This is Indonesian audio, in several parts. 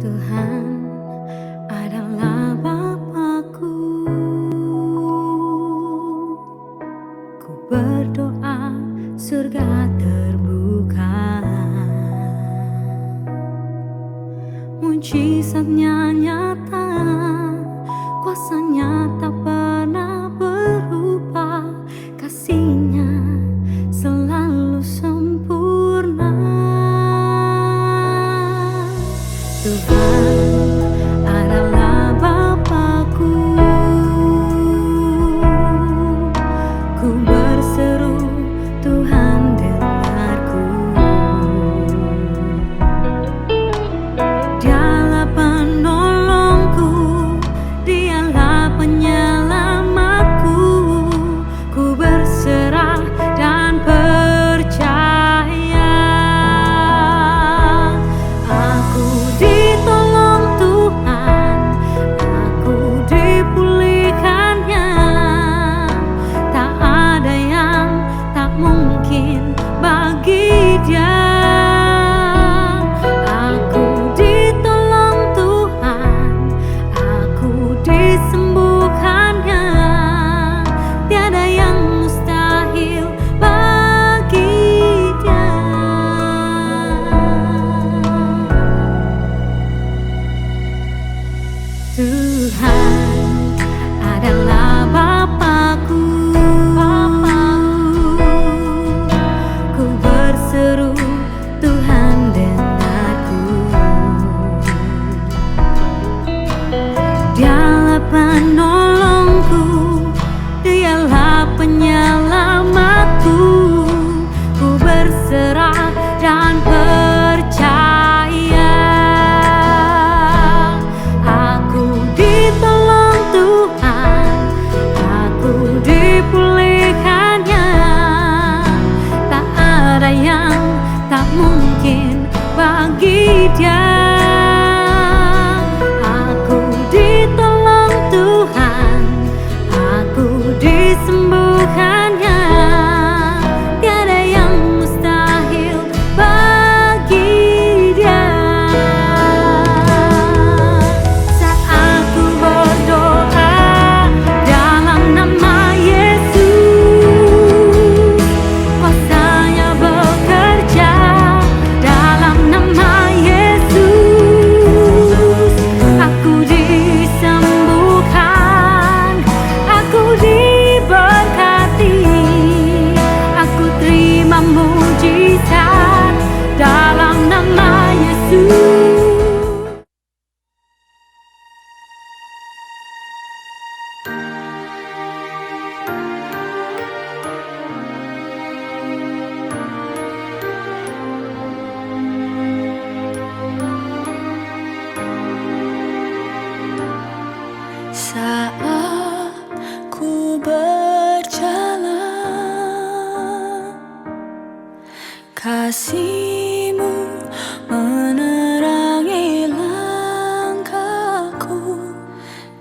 Tuhan adalah Bapakku. Ku berdoa surga terbuka, mujizatnya nyata, kuasanya tak pernah berubah, kasihnya selalu sempurna. Tuhan adalah Bapakku. Ku berseru, Tuhan dengarku. Dialah penolongku, Dialah penyelamatku. Ku berserah dan percaya. Aku ditolong Tuhan, aku dipulihkannya. Tak ada yang tak mungkin bagi Dia. Aku ditolong Tuhan, aku disembuhkannya. Tiada yang mustahil bagi Dia. Tuhan adalah Bapakku. Ku berseru, Tuhan dengarku. Dialah penolongku, Dialah penyelamatku. Ku berserah dan percaya. Aku ditolong Tuhan, aku dipulihkannya. Tak ada yang tak mungkin bagi Dia. Aku ditolong Tuhan, aku disembuhkannya. Tiada yang mustahil bagi Dia. Saat aku berdoa dalam nama Yesus, kuasanya bekerja dalam nama Yesus. Aku disembuhkan, aku diberkati, aku terima mujizat dalam nama Yesus. Saat ku berjalan, kasih-Mu menerangi langkahku.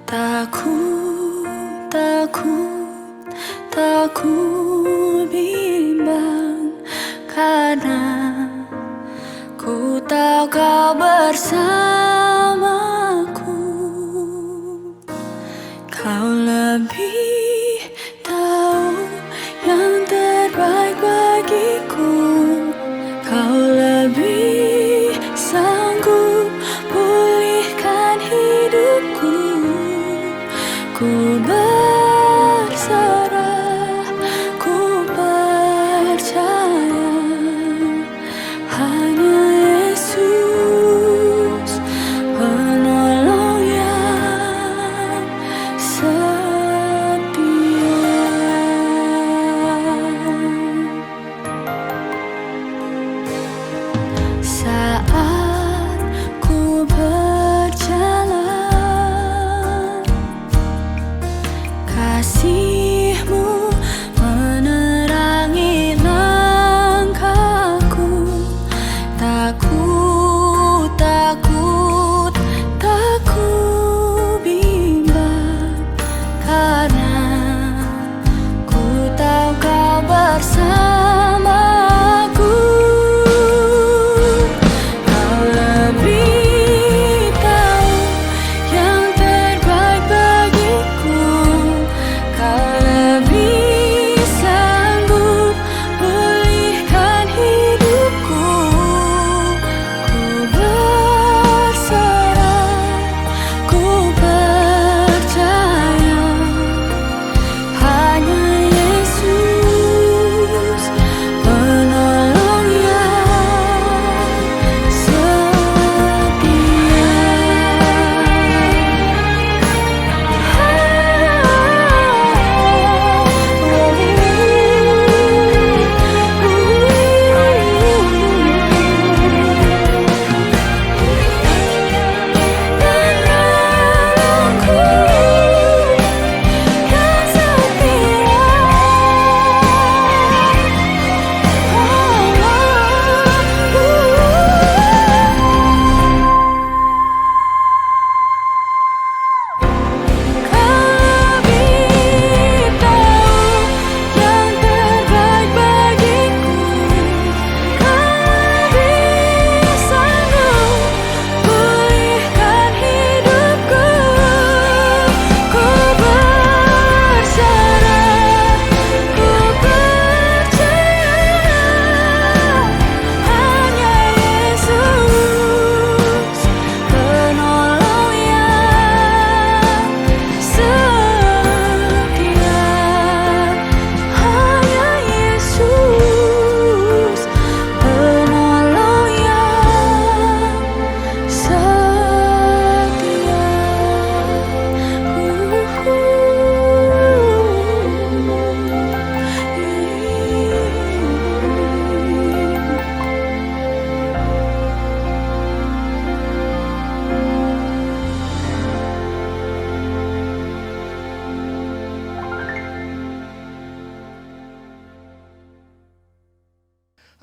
Takut, takut, takut bimbang, karena ku tahu Kau bersamaku. Kau lebih tahu yang terbaik bagiku. Kau lebih sanggup pulihkan hidupku. Ku berserah, ku percaya, hanya Yesus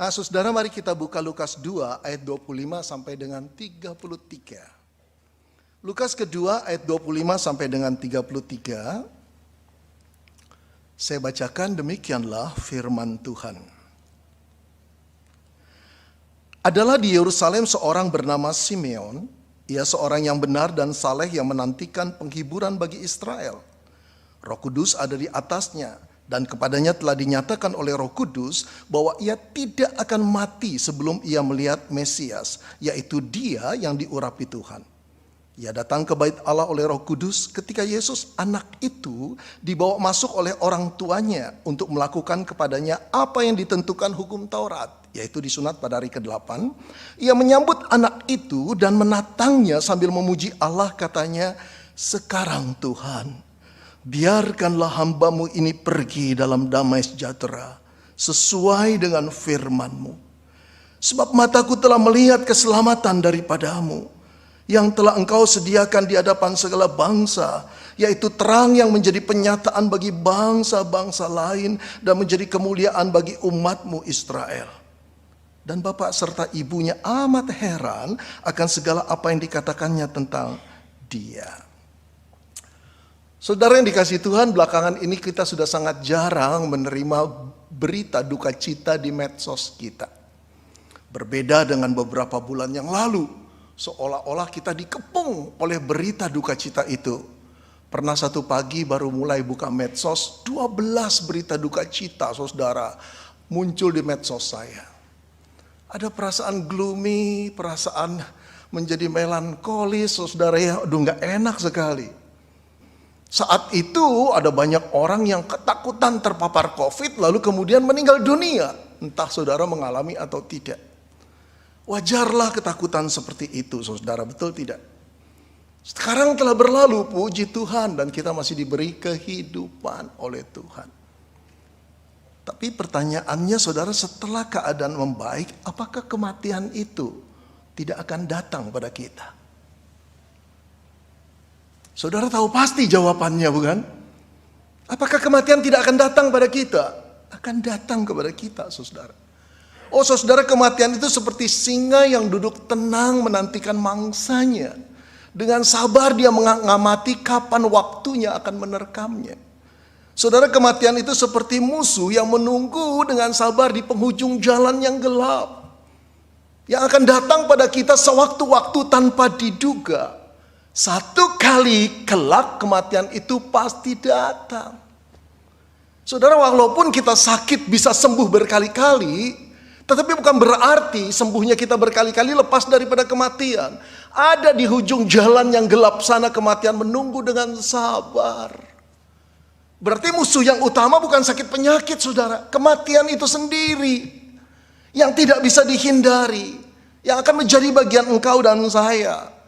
Nah, saudara, mari kita buka Lukas 2 ayat 25 sampai dengan 33. Lukas kedua ayat 25 sampai dengan 33. Saya bacakan, demikianlah firman Tuhan. Adalah di Yerusalem seorang bernama Simeon. Ia seorang yang benar dan saleh yang menantikan penghiburan bagi Israel. Roh Kudus ada di atasnya, dan kepadanya telah dinyatakan oleh Roh Kudus bahwa ia tidak akan mati sebelum ia melihat Mesias, yaitu Dia yang diurapi Tuhan. Ia datang ke bait Allah oleh Roh Kudus ketika Yesus anak itu dibawa masuk oleh orang tuanya untuk melakukan kepadanya apa yang ditentukan hukum Taurat, yaitu disunat pada hari ke-8. Ia menyambut anak itu dan menatangnya sambil memuji Allah, katanya, "Sekarang Tuhan, biarkanlah hamba-Mu ini pergi dalam damai sejahtera, sesuai dengan firman-Mu. Sebab mataku telah melihat keselamatan daripada-Mu, yang telah Engkau sediakan di hadapan segala bangsa, yaitu terang yang menjadi penyataan bagi bangsa-bangsa lain dan menjadi kemuliaan bagi umat-Mu Israel." Dan bapak serta ibunya amat heran akan segala apa yang dikatakannya tentang Dia. Saudara yang dikasihi Tuhan, belakangan ini kita sudah sangat jarang menerima berita duka cita di medsos kita. Berbeda dengan beberapa bulan yang lalu, seolah-olah kita dikepung oleh berita duka cita itu. Pernah satu pagi baru mulai buka medsos, 12 berita duka cita, saudara, muncul di medsos saya. Ada perasaan gloomy, perasaan menjadi melankolis, saudara, ya, aduh gak enak sekali. Saat itu ada banyak orang yang ketakutan terpapar COVID lalu kemudian meninggal dunia. Entah saudara mengalami atau tidak. Wajarlah ketakutan seperti itu, saudara, betul tidak? Sekarang telah berlalu, puji Tuhan, dan kita masih diberi kehidupan oleh Tuhan. Tapi pertanyaannya, saudara, setelah keadaan membaik, apakah kematian itu tidak akan datang pada kita? Saudara tahu pasti jawabannya, bukan? Apakah kematian tidak akan datang pada kita? Akan datang kepada kita, saudara. Oh saudara, kematian itu seperti singa yang duduk tenang menantikan mangsanya. Dengan sabar dia mengamati kapan waktunya akan menerkamnya. Saudara, kematian itu seperti musuh yang menunggu dengan sabar di penghujung jalan yang gelap. Yang akan datang pada kita sewaktu-waktu tanpa diduga. Satu kali kelak kematian itu pasti datang. Saudara, walaupun kita sakit bisa sembuh berkali-kali, tetapi bukan berarti sembuhnya kita berkali-kali lepas daripada kematian. Ada di ujung jalan yang gelap sana kematian menunggu dengan sabar. Berarti musuh yang utama bukan sakit penyakit, saudara. Kematian itu sendiri yang tidak bisa dihindari, yang akan menjadi bagian engkau dan saya.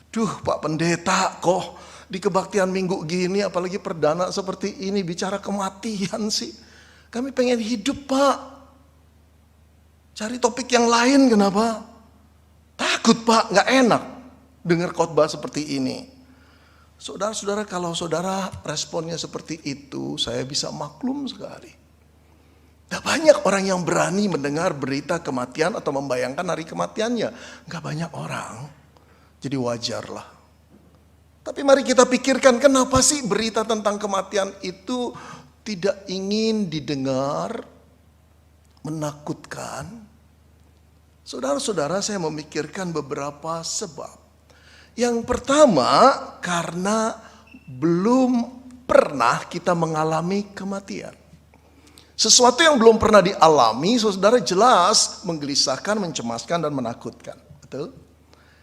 Duh, Pak Pendeta, kok di kebaktian minggu gini, apalagi perdana seperti ini, bicara kematian sih. Kami pengen hidup, Pak. Cari topik yang lain, kenapa? Takut, Pak, gak enak dengar khotbah seperti ini. Saudara-saudara, kalau saudara responnya seperti itu, saya bisa maklum sekali. Gak banyak orang yang berani mendengar berita kematian atau membayangkan hari kematiannya. Gak banyak orang. Jadi wajarlah. Tapi mari kita pikirkan, kenapa sih berita tentang kematian itu tidak ingin didengar, menakutkan? Saudara-saudara, saya memikirkan beberapa sebab. Yang pertama, karena belum pernah kita mengalami kematian. Sesuatu yang belum pernah dialami, saudara, jelas menggelisahkan, mencemaskan, dan menakutkan. Betul?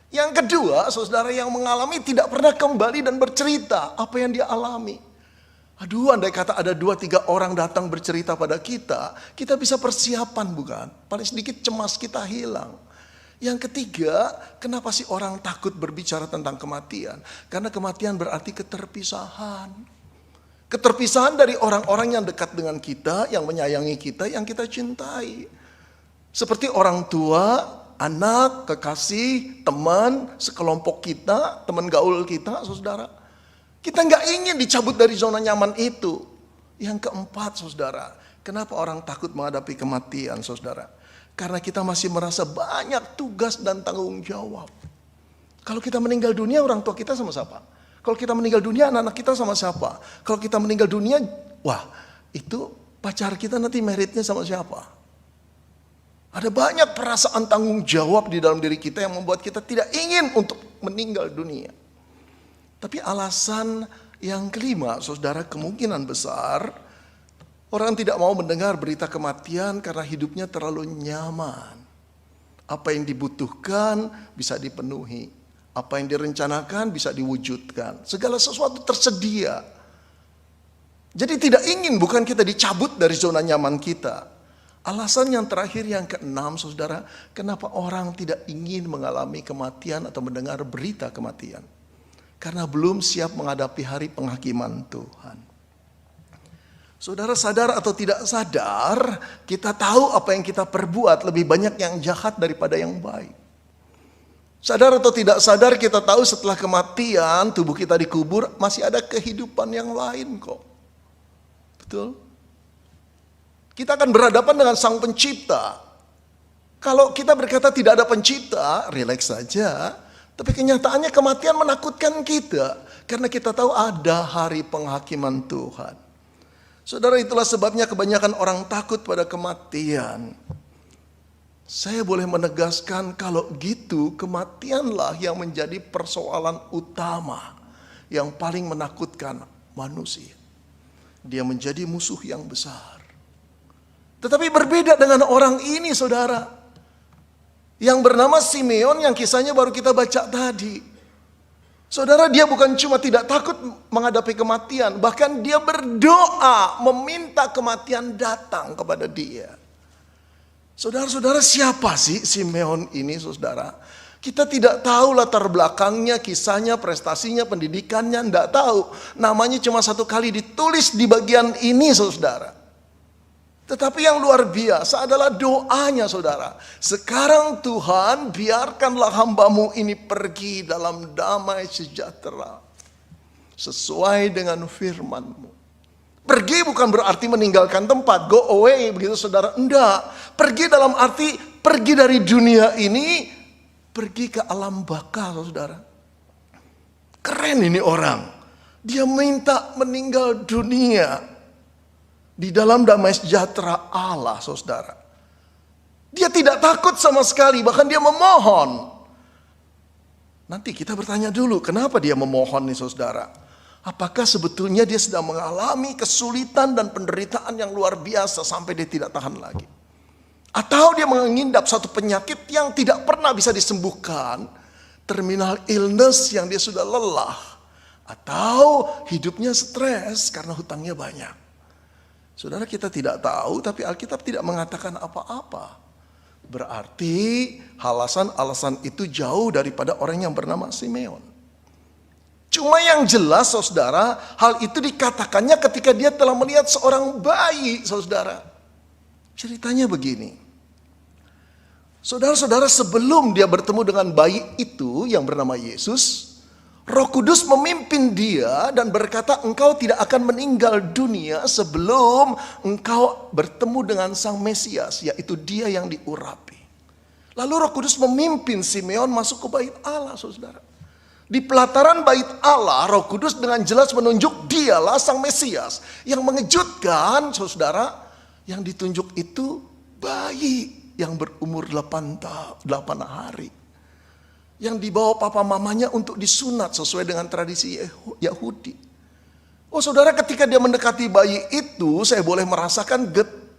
Yang kedua, saudara, yang mengalami tidak pernah kembali dan bercerita apa yang dia alami. Aduh, andai kata ada 2-3 orang datang bercerita pada kita, kita bisa persiapan, bukan? Paling sedikit cemas kita hilang. Yang ketiga, kenapa sih orang takut berbicara tentang kematian? Karena kematian berarti keterpisahan. Keterpisahan dari orang-orang yang dekat dengan kita, yang menyayangi kita, yang kita cintai. Seperti orang tua, anak, kekasih, teman, sekelompok kita, teman gaul kita, saudara. Kita nggak ingin dicabut dari zona nyaman itu. Yang keempat, saudara, Kenapa orang takut menghadapi kematian, saudara? Karena kita masih merasa banyak tugas dan tanggung jawab. Kalau kita meninggal dunia, orang tua kita sama siapa? Kalau kita meninggal dunia, anak-anak kita sama siapa? Kalau kita meninggal dunia, wah, itu pacar kita nanti meritnya sama siapa? Ada banyak perasaan tanggung jawab di dalam diri kita yang membuat kita tidak ingin untuk meninggal dunia. Tapi alasan yang kelima, saudara, kemungkinan besar orang tidak mau mendengar berita kematian karena hidupnya terlalu nyaman. Apa yang dibutuhkan bisa dipenuhi. Apa yang direncanakan bisa diwujudkan. Segala sesuatu tersedia. Jadi tidak ingin, bukan kita dicabut dari zona nyaman kita. Alasan yang terakhir, yang keenam, saudara, kenapa orang tidak ingin mengalami kematian atau mendengar berita kematian? Karena belum siap menghadapi hari penghakiman Tuhan. Saudara sadar atau tidak sadar, kita tahu apa yang kita perbuat lebih banyak yang jahat daripada yang baik. Sadar atau tidak sadar, kita tahu setelah kematian tubuh kita dikubur masih ada kehidupan yang lain kok. Betul? Kita akan berhadapan dengan Sang Pencipta. Kalau kita berkata tidak ada pencipta, rileks saja. Tapi kenyataannya kematian menakutkan kita. Karena kita tahu ada hari penghakiman Tuhan. Saudara, itulah sebabnya kebanyakan orang takut pada kematian. Saya boleh menegaskan kalau gitu kematianlah yang menjadi persoalan utama yang paling menakutkan manusia. Dia menjadi musuh yang besar. Tetapi berbeda dengan orang ini, saudara, yang bernama Simeon yang kisahnya baru kita baca tadi. Saudara, dia bukan cuma tidak takut menghadapi kematian, bahkan dia berdoa meminta kematian datang kepada dia. Saudara-saudara, siapa sih Simeon ini, saudara? Kita tidak tahu latar belakangnya, kisahnya, prestasinya, pendidikannya, tidak tahu. Namanya cuma satu kali ditulis di bagian ini, saudara. Tetapi yang luar biasa adalah doanya, saudara. Sekarang Tuhan, biarkanlah hambamu ini pergi dalam damai sejahtera, sesuai dengan firman-Mu. Pergi bukan berarti meninggalkan tempat, go away begitu, saudara. Enggak. Pergi dalam arti pergi dari dunia ini, pergi ke alam baka, saudara. Keren ini orang. Dia minta meninggal dunia di dalam damai sejahtera Allah, saudara. Dia tidak takut sama sekali, bahkan dia memohon. Nanti kita bertanya dulu, kenapa dia memohon nih, saudara? Apakah sebetulnya dia sedang mengalami kesulitan dan penderitaan yang luar biasa sampai dia tidak tahan lagi? Atau dia mengidap satu penyakit yang tidak pernah bisa disembuhkan, terminal illness yang dia sudah lelah, atau hidupnya stres karena hutangnya banyak. Saudara, kita tidak tahu, tapi Alkitab tidak mengatakan apa-apa. Berarti alasan-alasan itu jauh daripada orang yang bernama Simeon. Cuma yang jelas, saudara, hal itu dikatakannya ketika dia telah melihat seorang bayi, saudara. Ceritanya begini. Saudara-saudara, sebelum dia bertemu dengan bayi itu yang bernama Yesus, Roh Kudus memimpin dia dan berkata, engkau tidak akan meninggal dunia sebelum engkau bertemu dengan Sang Mesias, yaitu dia yang diurapi. Lalu Roh Kudus memimpin Simeon masuk ke bait Allah, saudara. Di pelataran bait Allah, Roh Kudus dengan jelas menunjuk dialah Sang Mesias. Yang mengejutkan, saudara, yang ditunjuk itu bayi yang berumur 8 hari. Yang dibawa papa mamanya untuk disunat sesuai dengan tradisi Yahudi. Oh saudara, ketika dia mendekati bayi itu, saya boleh merasakan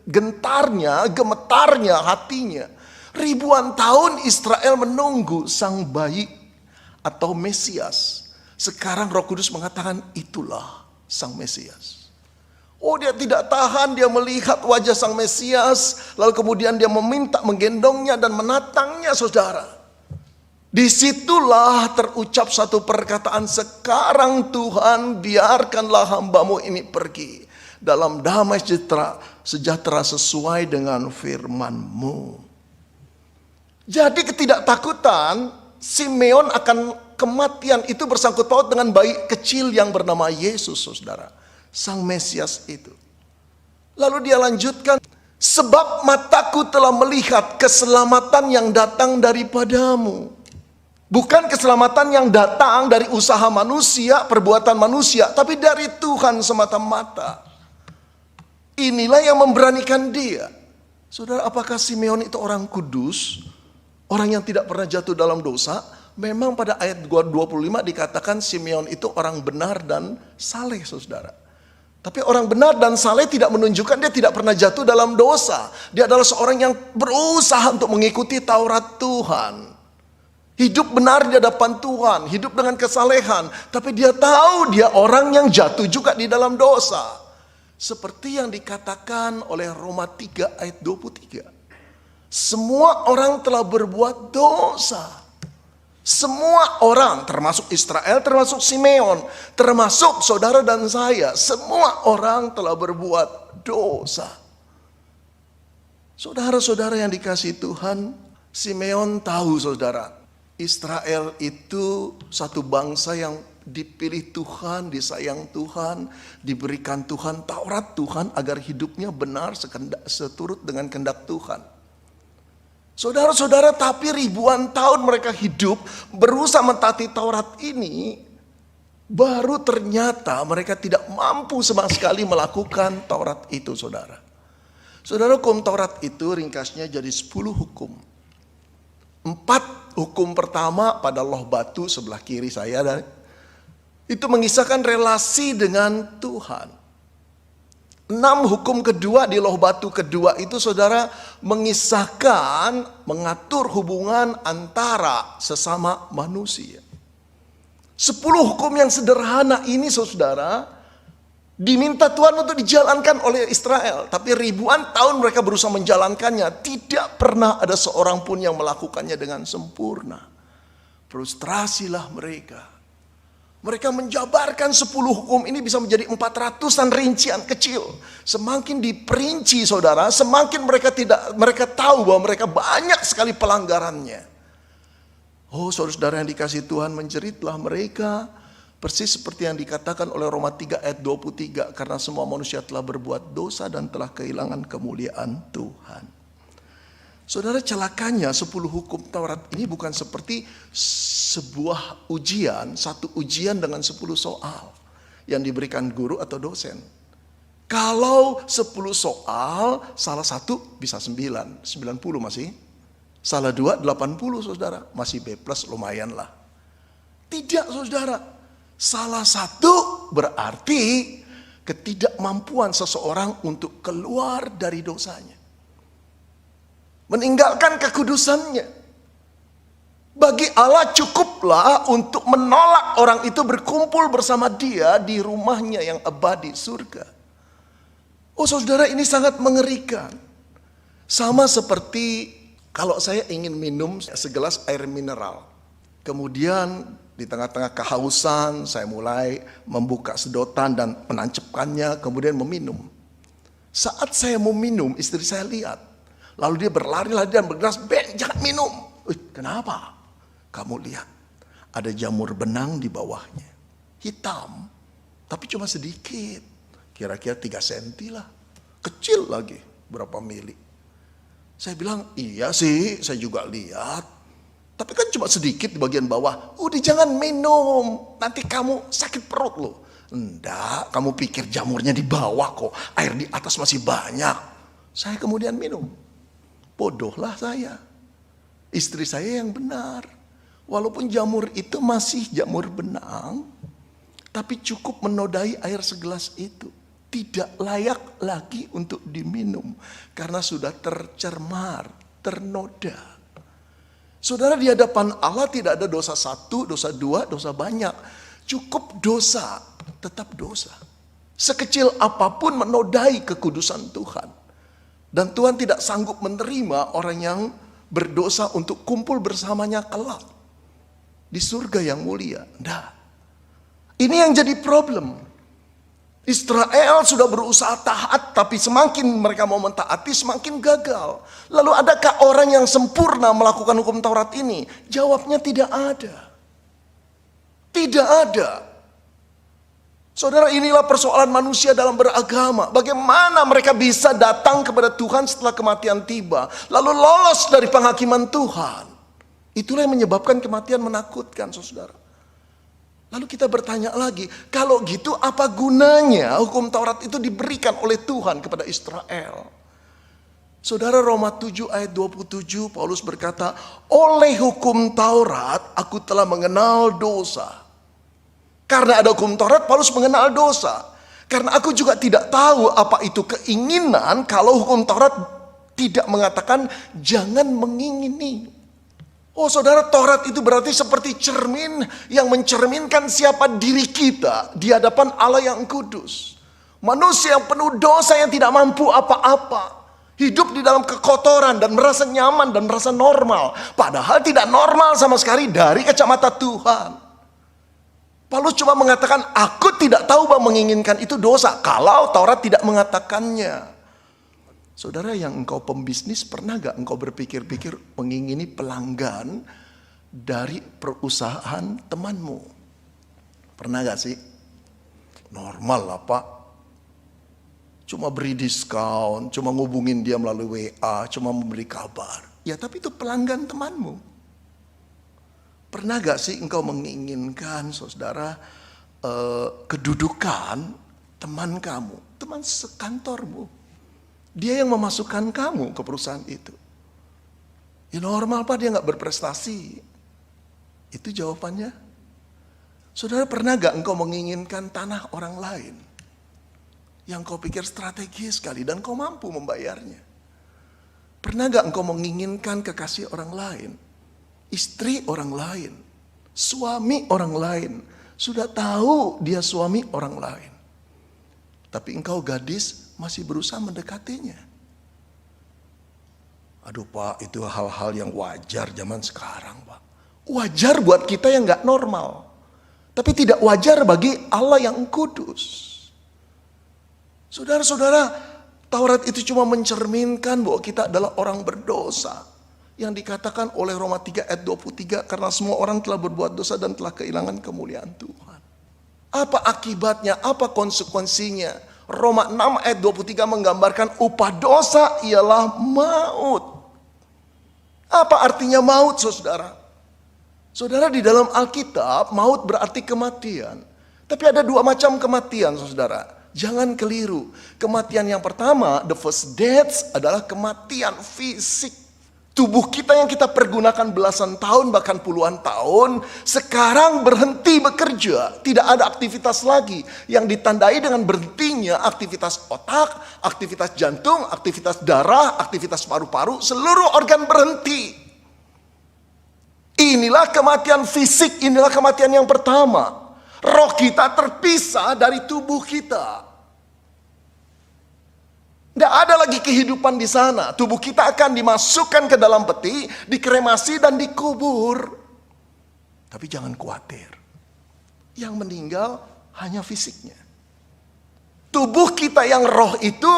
gentarnya, gemetarnya hatinya. Ribuan tahun Israel menunggu sang bayi atau Mesias. Sekarang Roh Kudus mengatakan itulah Sang Mesias. Oh, dia tidak tahan, dia melihat wajah Sang Mesias, lalu kemudian dia meminta menggendongnya dan menatangnya, saudara. Disitulah terucap satu perkataan, sekarang Tuhan biarkanlah hambamu ini pergi dalam damai sejahtera sesuai dengan firman-Mu. Jadi ketidaktakutan Simeon akan kematian itu bersangkut paut dengan bayi kecil yang bernama Yesus, saudara. Sang Mesias itu. Lalu dia lanjutkan, sebab mataku telah melihat keselamatan yang datang daripadamu. Bukan keselamatan yang datang dari usaha manusia, perbuatan manusia, tapi dari Tuhan semata-mata. Inilah yang memberanikan dia. Saudara, apakah Simeon itu orang kudus? Orang yang tidak pernah jatuh dalam dosa? Memang pada ayat 25 dikatakan Simeon itu orang benar dan saleh, saudara. Tapi orang benar dan saleh tidak menunjukkan dia tidak pernah jatuh dalam dosa. Dia adalah seorang yang berusaha untuk mengikuti Taurat Tuhan. Hidup benar di hadapan Tuhan, hidup dengan kesalehan. Tapi dia tahu dia orang yang jatuh juga di dalam dosa. Seperti yang dikatakan oleh Roma 3 ayat 23. Semua orang telah berbuat dosa. Semua orang, termasuk Israel, termasuk Simeon, termasuk saudara dan saya, semua orang telah berbuat dosa. Saudara-saudara yang dikasihi Tuhan, Simeon tahu saudara, Israel itu satu bangsa yang dipilih Tuhan, disayang Tuhan, diberikan Tuhan Taurat Tuhan agar hidupnya benar seturut dengan kehendak Tuhan. Saudara-saudara, tapi ribuan tahun mereka hidup berusaha mentaati Taurat ini, baru ternyata mereka tidak mampu sama sekali melakukan Taurat itu, saudara. Saudara, hukum Taurat itu ringkasnya jadi 10 hukum. 4 hukum pertama pada loh batu sebelah kiri saya, dan itu mengisahkan relasi dengan Tuhan. 6 hukum kedua di loh batu kedua itu saudara mengisahkan, mengatur hubungan antara sesama manusia. 10 hukum yang sederhana ini saudara diminta Tuhan untuk dijalankan oleh Israel. Tapi ribuan tahun mereka berusaha menjalankannya. Tidak pernah ada seorang pun yang melakukannya dengan sempurna. Frustrasilah mereka. Mereka menjabarkan 10 hukum ini bisa menjadi 400-an rincian kecil. Semakin diperinci saudara, semakin mereka tahu bahwa mereka banyak sekali pelanggarannya. Oh saudara-saudara yang dikasihi Tuhan, menjeritlah mereka persis seperti yang dikatakan oleh Roma 3 ayat 23. Karena semua manusia telah berbuat dosa dan telah kehilangan kemuliaan Tuhan. Saudara, celakanya 10 hukum Taurat ini bukan seperti sebuah ujian, satu ujian dengan 10 soal yang diberikan guru atau dosen. Kalau 10 soal, salah satu bisa 90 masih. Salah 2, 80 saudara, masih B+, lumayan lah. Tidak saudara, salah satu berarti ketidakmampuan seseorang untuk keluar dari dosanya. Meninggalkan kekudusannya. Bagi Allah cukuplah untuk menolak orang itu berkumpul bersama dia di rumahnya yang abadi, surga. Oh saudara, ini sangat mengerikan. Sama seperti kalau saya ingin minum segelas air mineral. Kemudian di tengah-tengah kehausan saya mulai membuka sedotan dan menancapkannya, kemudian meminum. Saat saya mau minum, istri saya lihat. Lalu dia berlari-lari dan bergeras, "Ben, jangan minum." Kenapa? Kamu lihat, ada jamur benang di bawahnya. Hitam, tapi cuma sedikit. Kira-kira 3 senti lah. Kecil lagi, berapa mili. Saya bilang, iya sih, saya juga lihat. Tapi kan cuma sedikit di bagian bawah. Udah jangan minum, nanti kamu sakit perut loh. Enggak, kamu pikir jamurnya di bawah kok. Air di atas masih banyak. Saya kemudian minum. Bodohlah saya. Istri saya yang benar. Walaupun jamur itu masih jamur benang, tapi cukup menodai air segelas itu. Tidak layak lagi untuk diminum. Karena sudah tercemar, ternoda. Saudara, di hadapan Allah tidak ada dosa 1, dosa 2, dosa banyak. Cukup dosa, tetap dosa. Sekecil apapun menodai kekudusan Tuhan. Dan Tuhan tidak sanggup menerima orang yang berdosa untuk kumpul bersamanya kelak di surga yang mulia. Nah, ini yang jadi problem. Israel sudah berusaha taat, tapi semakin mereka mau mentaati, semakin gagal. Lalu adakah orang yang sempurna melakukan hukum Taurat ini? Jawabnya tidak ada. Tidak ada. Saudara, inilah persoalan manusia dalam beragama. Bagaimana mereka bisa datang kepada Tuhan setelah kematian tiba, lalu lolos dari penghakiman Tuhan. Itulah yang menyebabkan kematian menakutkan, saudara. Lalu kita bertanya lagi, kalau gitu apa gunanya hukum Taurat itu diberikan oleh Tuhan kepada Israel? Saudara, Roma 7 ayat 27, Paulus berkata, oleh hukum Taurat aku telah mengenal dosa. Karena ada hukum Taurat, Paulus mengenal dosa. Karena aku juga tidak tahu apa itu keinginan kalau hukum Taurat tidak mengatakan jangan mengingini. Oh saudara, Taurat itu berarti seperti cermin yang mencerminkan siapa diri kita di hadapan Allah yang kudus. Manusia yang penuh dosa yang tidak mampu apa-apa. Hidup di dalam kekotoran dan merasa nyaman dan merasa normal. Padahal tidak normal sama sekali dari kacamata Tuhan. Paulus cuma mengatakan, aku tidak tahu bahwa menginginkan itu dosa kalau Taurat tidak mengatakannya. Saudara, yang engkau pembisnis, pernah gak engkau berpikir-pikir mengingini pelanggan dari perusahaan temanmu? Pernah gak sih? Normal lah Pak. Cuma beri diskon, cuma ngubungin dia melalui WA, cuma memberi kabar. Ya tapi itu pelanggan temanmu. Pernah gak sih engkau menginginkan, saudara, kedudukan teman kamu, teman sekantormu? Dia yang memasukkan kamu ke perusahaan itu. Ya normal Pak, dia gak berprestasi. Itu jawabannya. Saudara, pernah gak engkau menginginkan tanah orang lain? Yang kau pikir strategis sekali dan kau mampu membayarnya. Pernah gak engkau menginginkan kekasih orang lain? Istri orang lain, suami orang lain, sudah tahu dia suami orang lain. Tapi engkau gadis masih berusaha mendekatinya. Aduh Pak, itu hal-hal yang wajar zaman sekarang Pak. Wajar buat kita yang gak normal. Tapi tidak wajar bagi Allah yang kudus. Saudara-saudara, Taurat itu cuma mencerminkan bahwa kita adalah orang berdosa. Yang dikatakan oleh Roma 3 ayat 23, karena semua orang telah berbuat dosa dan telah kehilangan kemuliaan Tuhan. Apa akibatnya? Apa konsekuensinya? Roma 6 ayat 23 menggambarkan upah dosa ialah maut. Apa artinya maut, saudara? Saudara, di dalam Alkitab, maut berarti kematian. Tapi ada dua macam kematian, saudara. Jangan keliru. Kematian yang pertama, the first death, adalah kematian fisik. Tubuh kita yang kita pergunakan belasan tahun bahkan puluhan tahun sekarang berhenti bekerja. Tidak ada aktivitas lagi yang ditandai dengan berhentinya aktivitas otak, aktivitas jantung, aktivitas darah, aktivitas paru-paru, seluruh organ berhenti. Inilah kematian fisik, inilah kematian yang pertama. Roh kita terpisah dari tubuh kita. Tidak ada lagi kehidupan di sana. Tubuh kita akan dimasukkan ke dalam peti, dikremasi dan dikubur. Tapi jangan khawatir. Yang meninggal hanya fisiknya. Tubuh kita yang roh itu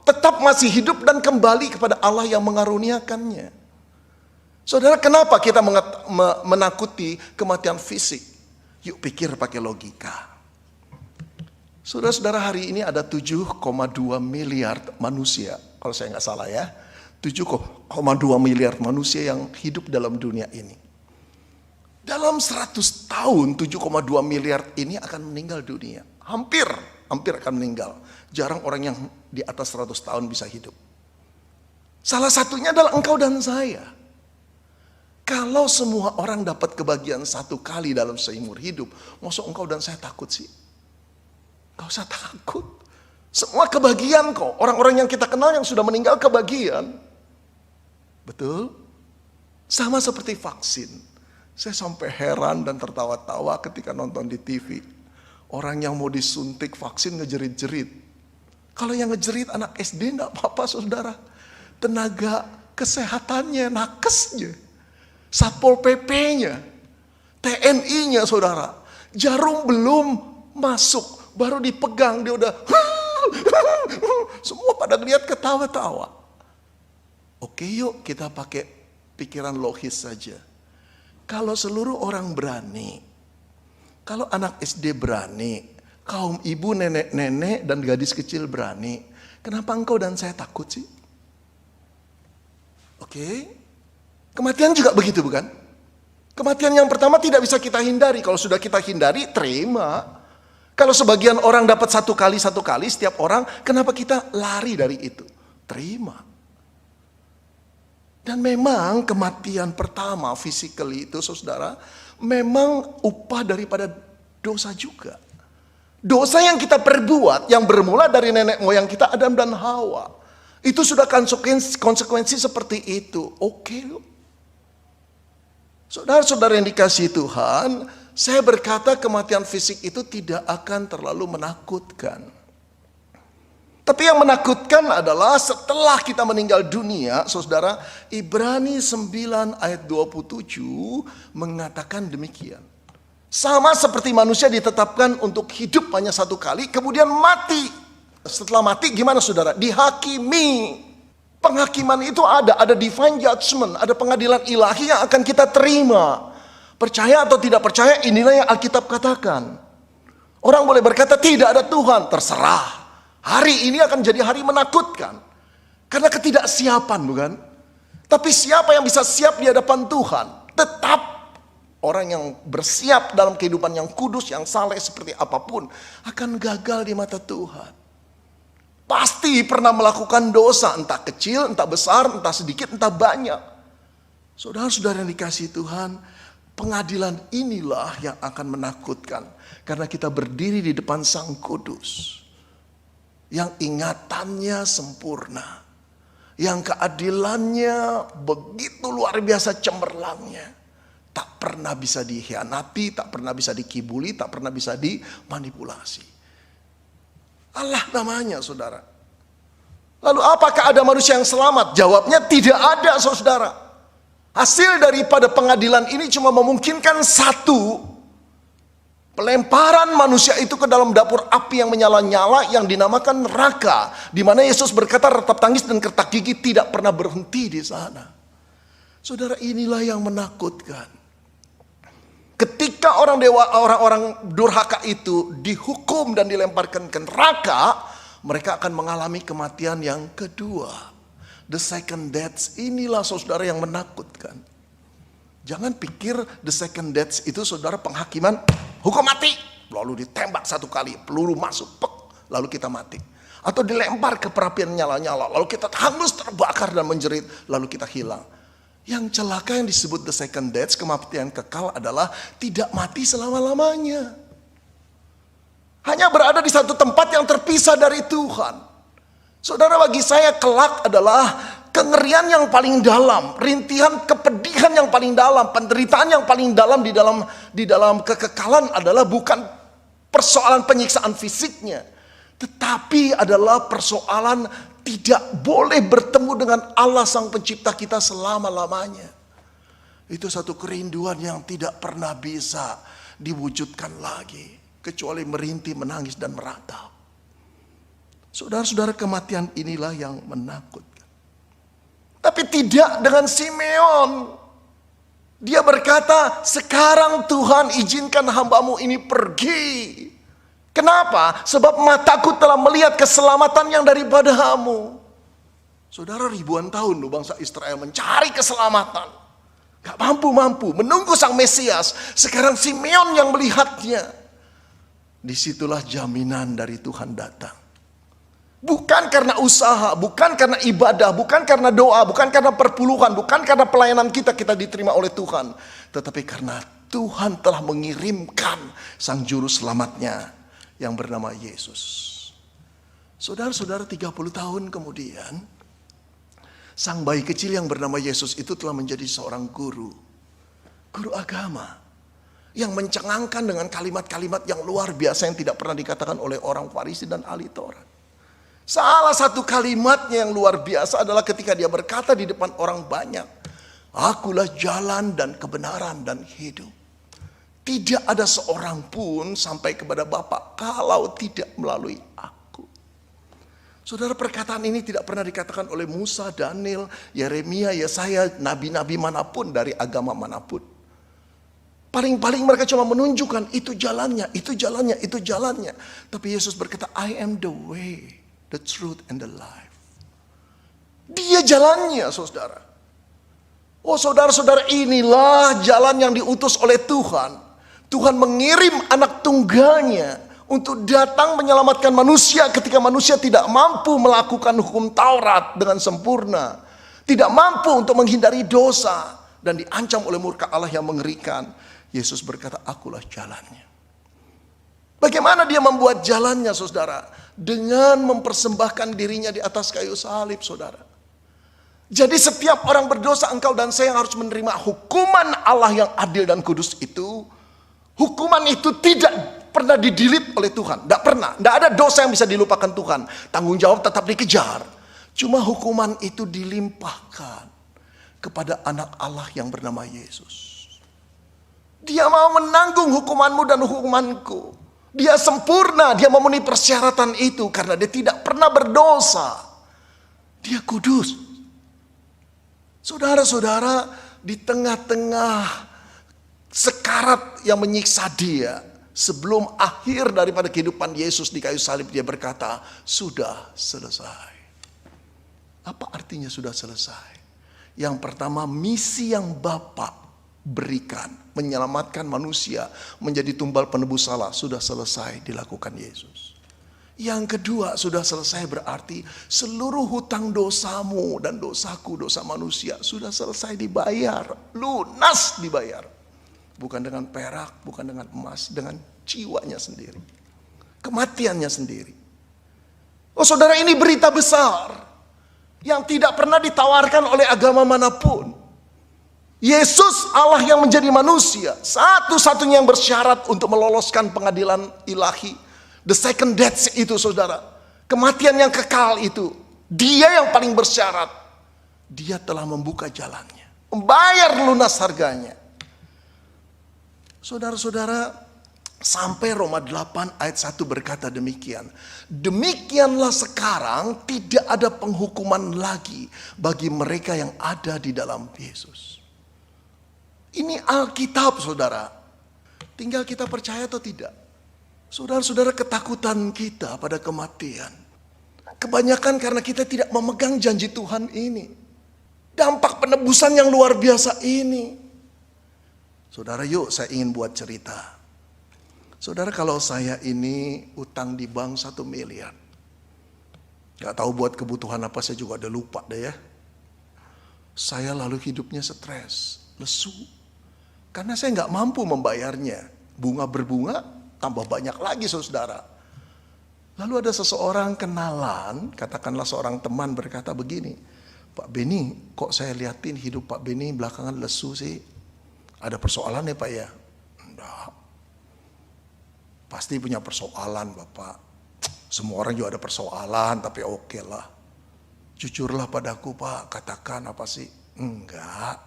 tetap masih hidup dan kembali kepada Allah yang mengaruniakannya. Saudara, kenapa kita menakuti kematian fisik? Yuk pikir pakai logika. Saudara-saudara, hari ini ada 7,2 miliar manusia, kalau saya nggak salah ya. 7,2 miliar manusia yang hidup dalam dunia ini. Dalam 100 tahun 7,2 miliar ini akan meninggal dunia. Hampir akan meninggal. Jarang orang yang di atas 100 tahun bisa hidup. Salah satunya adalah engkau dan saya. Kalau semua orang dapat kebahagiaan satu kali dalam seumur hidup, maksud engkau dan saya takut sih? Gak usah takut. Semua kebahagiaan kok. Orang-orang yang kita kenal yang sudah meninggal kebahagiaan. Betul? Sama seperti vaksin. Saya sampai heran dan tertawa-tawa ketika nonton di TV. Orang yang mau disuntik vaksin ngejerit-jerit. Kalau yang ngejerit anak SD gak apa-apa saudara. Tenaga kesehatannya, nakesnya. Satpol PP-nya. TNI-nya saudara. Jarum belum masuk. Baru dipegang dia udah semua pada lihat ketawa-tawa. Oke, yuk kita pakai pikiran logis saja. Kalau seluruh orang berani, kalau anak SD berani, Kaum ibu, nenek-nenek, dan gadis kecil berani. Kenapa engkau dan saya takut sih? Oke. Kematian juga begitu bukan? Kematian yang pertama tidak bisa kita hindari. Kalau sudah kita hindari, terima. Kalau sebagian orang dapat satu kali setiap orang, kenapa kita lari dari itu? Terima. Dan memang kematian pertama physically itu saudara, memang upah daripada dosa juga. Dosa yang kita perbuat, yang bermula dari nenek moyang kita Adam dan Hawa, itu sudah konsekuensi seperti itu. Oke loh. Saudara-saudara yang dikasihi Tuhan, saya berkata kematian fisik itu tidak akan terlalu menakutkan. Tapi yang menakutkan adalah setelah kita meninggal dunia, saudara, Ibrani 9 ayat 27 mengatakan demikian. Sama seperti manusia ditetapkan untuk hidup hanya satu kali, kemudian mati. Setelah mati gimana saudara? Dihakimi. Penghakiman itu ada divine judgment, ada pengadilan ilahi yang akan kita terima. Percaya atau tidak percaya, inilah yang Alkitab katakan. Orang boleh berkata tidak ada Tuhan, terserah. Hari ini akan jadi hari menakutkan. Karena ketidaksiapan bukan? Tapi siapa yang bisa siap di hadapan Tuhan? Tetap orang yang bersiap dalam kehidupan yang kudus, yang saleh seperti apapun, akan gagal di mata Tuhan. Pasti pernah melakukan dosa, entah kecil, entah besar, entah sedikit, entah banyak. Saudara-saudara yang dikasihi Tuhan, pengadilan inilah yang akan menakutkan. Karena kita berdiri di depan Sang Kudus. Yang ingatannya sempurna. Yang keadilannya begitu luar biasa cemerlangnya. Tak pernah bisa dikhianati, tak pernah bisa dikibuli, tak pernah bisa dimanipulasi. Allah namanya saudara. Lalu apakah ada manusia yang selamat? Jawabnya tidak ada saudara. Hasil daripada pengadilan ini cuma memungkinkan satu. Pelemparan manusia itu ke dalam dapur api yang menyala-nyala yang dinamakan neraka. Di mana Yesus berkata retap tangis dan kertak gigi tidak pernah berhenti di sana. Saudara, inilah yang menakutkan. Ketika orang durhaka itu dihukum dan dilemparkan ke neraka, mereka akan mengalami kematian yang kedua. The second death, inilah saudara yang menakutkan. Jangan pikir the second death itu saudara penghakiman, hukum mati, lalu ditembak satu kali, peluru masuk, pek, lalu kita mati. Atau dilempar ke perapian nyala-nyala, lalu kita hangus terbakar dan menjerit, lalu kita hilang. Yang celaka yang disebut the second death, kematian kekal adalah tidak mati selama-lamanya. Hanya berada di satu tempat yang terpisah dari Tuhan. Saudara, bagi saya kelak adalah kengerian yang paling dalam, rintihan kepedihan yang paling dalam, penderitaan yang paling dalam di dalam kekekalan adalah bukan persoalan penyiksaan fisiknya, tetapi adalah persoalan tidak boleh bertemu dengan Allah Sang Pencipta kita selama-lamanya. Itu satu kerinduan yang tidak pernah bisa diwujudkan lagi. Kecuali merintih, menangis, dan meratap. Saudara-saudara, kematian inilah yang menakutkan. Tapi tidak dengan Simeon. Dia berkata, sekarang Tuhan izinkan hambamu ini pergi. Kenapa? Sebab mataku telah melihat keselamatan yang daripadamu. Saudara, ribuan tahun loh bangsa Israel mencari keselamatan. Gak mampu-mampu menunggu Sang Mesias. Sekarang Simeon yang melihatnya. Disitulah jaminan dari Tuhan datang. Bukan karena usaha, bukan karena ibadah, bukan karena doa, bukan karena perpuluhan, bukan karena pelayanan kita diterima oleh Tuhan. Tetapi karena Tuhan telah mengirimkan Sang Juru Selamatnya yang bernama Yesus. Saudara-saudara, 30 tahun kemudian, sang bayi kecil yang bernama Yesus itu telah menjadi seorang guru agama, yang mencengangkan dengan kalimat-kalimat yang luar biasa yang tidak pernah dikatakan oleh orang Farisi dan ahli Taurat. Salah satu kalimatnya yang luar biasa adalah ketika dia berkata di depan orang banyak, "Akulah jalan dan kebenaran dan hidup. Tidak ada seorang pun sampai kepada Bapa kalau tidak melalui aku." Saudara, perkataan ini tidak pernah dikatakan oleh Musa, Daniel, Yeremia, Yesaya, nabi-nabi manapun dari agama manapun. Paling-paling mereka cuma menunjukkan itu jalannya, itu jalannya, itu jalannya. Tapi Yesus berkata, I am the way, the truth, and the life. Dia jalannya, saudara. Oh saudara-saudara, inilah jalan yang diutus oleh Tuhan. Tuhan mengirim anak tunggalnya untuk datang menyelamatkan manusia ketika manusia tidak mampu melakukan hukum Taurat dengan sempurna. Tidak mampu untuk menghindari dosa dan diancam oleh murka Allah yang mengerikan. Yesus berkata, akulah jalannya. Bagaimana dia membuat jalannya, saudara? Dengan mempersembahkan dirinya di atas kayu salib, saudara. Jadi setiap orang berdosa, engkau dan saya yang harus menerima hukuman Allah yang adil dan kudus itu. Hukuman itu tidak pernah didelete oleh Tuhan. Tidak pernah. Tidak ada dosa yang bisa dilupakan Tuhan. Tanggung jawab tetap dikejar. Cuma hukuman itu dilimpahkan kepada anak Allah yang bernama Yesus. Dia mau menanggung hukumanmu dan hukumanku. Dia sempurna, dia memenuhi persyaratan itu karena dia tidak pernah berdosa. Dia kudus. Saudara-saudara, di tengah-tengah sekarat yang menyiksa dia, sebelum akhir daripada kehidupan Yesus di kayu salib, dia berkata, sudah selesai. Apa artinya sudah selesai? Yang pertama, misi yang Bapa berikan, menyelamatkan manusia menjadi tumbal penebus salah, sudah selesai dilakukan Yesus. Yang kedua, sudah selesai berarti seluruh hutang dosamu dan dosaku, dosa manusia sudah selesai dibayar, lunas dibayar. Bukan dengan perak, bukan dengan emas, dengan jiwanya sendiri, kematiannya sendiri. Oh saudara, ini berita besar yang tidak pernah ditawarkan oleh agama manapun. Yesus Allah yang menjadi manusia, satu-satunya yang bersyarat untuk meloloskan pengadilan ilahi. The second death itu, saudara, kematian yang kekal itu, dia yang paling bersyarat. Dia telah membuka jalannya, membayar lunas harganya. Saudara-saudara, sampai Roma 8 ayat 1 berkata demikian. Demikianlah sekarang tidak ada penghukuman lagi bagi mereka yang ada di dalam Yesus. Ini Alkitab, saudara. Tinggal kita percaya atau tidak. Saudara-saudara, ketakutan kita pada kematian kebanyakan karena kita tidak memegang janji Tuhan ini. Dampak penebusan yang luar biasa ini. Saudara, yuk saya ingin buat cerita. Saudara, kalau saya ini utang di bank 1 miliar. Gak tahu buat kebutuhan apa, saya juga udah lupa deh ya. Saya lalu hidupnya stres, lesu. Karena saya nggak mampu membayarnya. Bunga berbunga, tambah banyak lagi saudara. Lalu ada seseorang kenalan, katakanlah seorang teman berkata begini, Pak Beni, kok saya liatin hidup Pak Beni belakangan lesu sih? Ada persoalan ya Pak ya? Enggak. Pasti punya persoalan Bapak. Semua orang juga ada persoalan, tapi oke lah. Jujurlah padaku Pak, katakan apa sih? Enggak.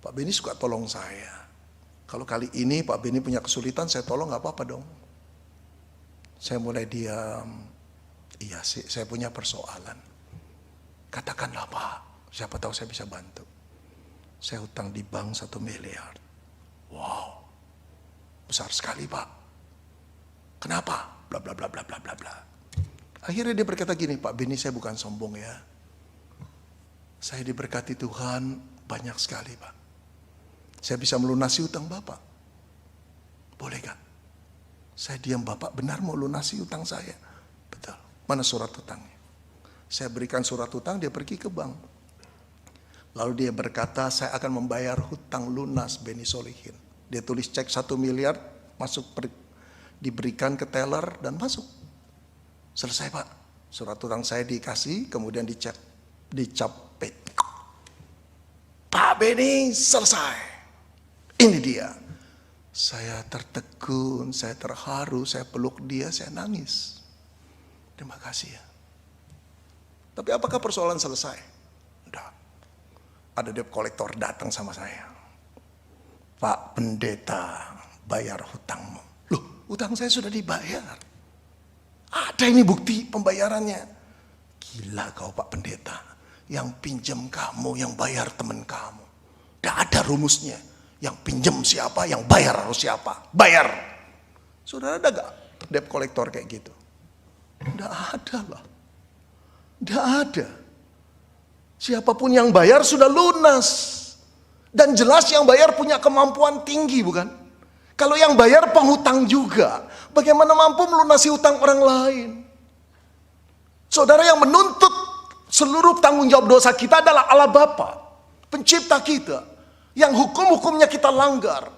Pak Beni suka tolong saya. Kalau kali ini Pak Beni punya kesulitan, saya tolong gak apa-apa dong. Saya mulai diam. Iya sih, saya punya persoalan. Katakanlah Pak, siapa tahu saya bisa bantu. Saya hutang di bank 1 miliar. Wow, besar sekali Pak. Kenapa? Bla bla bla bla bla bla bla. Akhirnya dia berkata gini, Pak Beni, saya bukan sombong ya. Saya diberkati Tuhan banyak sekali Pak. Saya bisa melunasi utang Bapak. Boleh kan? Saya diam, Bapak benar mau lunasi utang saya? Betul. Mana surat utangnya? Saya berikan surat utang, dia pergi ke bank. Lalu dia berkata, saya akan membayar hutang lunas Beni Solihin. Dia tulis cek 1 miliar, masuk diberikan ke teller dan masuk. Selesai Pak. Surat utang saya dikasih, kemudian dicap pet. Pak Beni selesai. Ini dia. Saya tertegun, saya terharu, saya peluk dia, saya nangis. Terima kasih ya. Tapi apakah persoalan selesai? Enggak. Ada debt kolektor datang sama saya. Pak Pendeta, bayar hutangmu. Loh, hutang saya sudah dibayar. Ada ini bukti pembayarannya. Gila kau Pak Pendeta. Yang pinjam kamu, yang bayar teman kamu. Tidak ada rumusnya. Yang pinjam siapa, yang bayar harus siapa. Bayar. Saudara ada gak debt collector kayak gitu? Tidak ada lah. Tidak ada. Siapapun yang bayar sudah lunas. Dan jelas yang bayar punya kemampuan tinggi, bukan? Kalau yang bayar penghutang juga, bagaimana mampu melunasi hutang orang lain? Saudara, yang menuntut seluruh tanggung jawab dosa kita adalah Allah Bapa, pencipta kita, yang hukum-hukumnya kita langgar.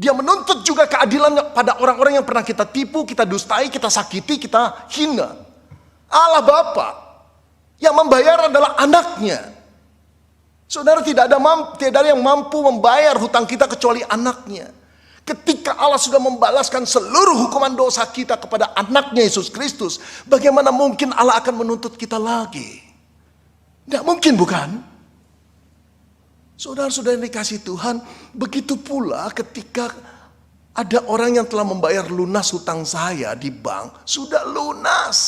Dia menuntut juga keadilan pada orang-orang yang pernah kita tipu, kita dustai, kita sakiti, kita hina. Allah Bapa yang membayar adalah anaknya. Saudara, tidak ada yang mampu membayar hutang kita kecuali anaknya. Ketika Allah sudah membalaskan seluruh hukuman dosa kita kepada anaknya Yesus Kristus, bagaimana mungkin Allah akan menuntut kita lagi? Tidak mungkin, bukan? Saudara-saudara yang dikasihi Tuhan, begitu pula ketika ada orang yang telah membayar lunas hutang saya di bank, sudah lunas.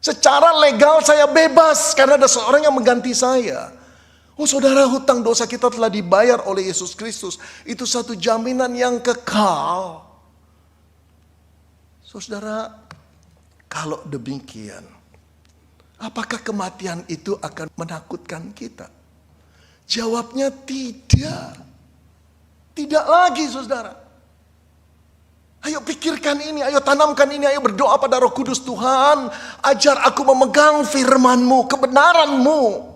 Secara legal saya bebas karena ada seorang yang mengganti saya. Oh saudara, hutang dosa kita telah dibayar oleh Yesus Kristus. Itu satu jaminan yang kekal. Saudara, kalau demikian, apakah kematian itu akan menakutkan kita? Jawabnya tidak. Tidak lagi, saudara. Ayo pikirkan ini, ayo tanamkan ini, ayo berdoa pada Roh Kudus. Tuhan, ajar aku memegang firman-Mu, kebenaran-Mu.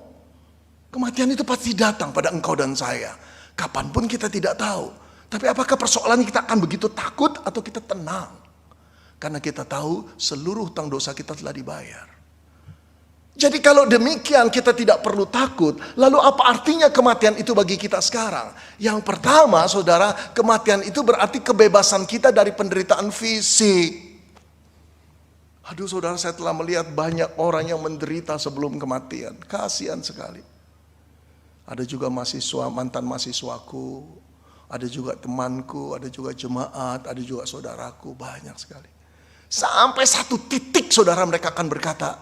Kematian itu pasti datang pada engkau dan saya. Kapanpun kita tidak tahu. Tapi apakah persoalannya kita akan begitu takut atau kita tenang? Karena kita tahu seluruh hutang dosa kita telah dibayar. Jadi kalau demikian kita tidak perlu takut. Lalu apa artinya kematian itu bagi kita sekarang? Yang pertama, saudara, kematian itu berarti kebebasan kita dari penderitaan fisik. Aduh saudara, saya telah melihat banyak orang yang menderita sebelum kematian. Kasihan sekali. Ada juga mahasiswa, mantan mahasiswaku, ada juga temanku, ada juga jemaat, ada juga saudaraku, banyak sekali. Sampai satu titik saudara mereka akan berkata,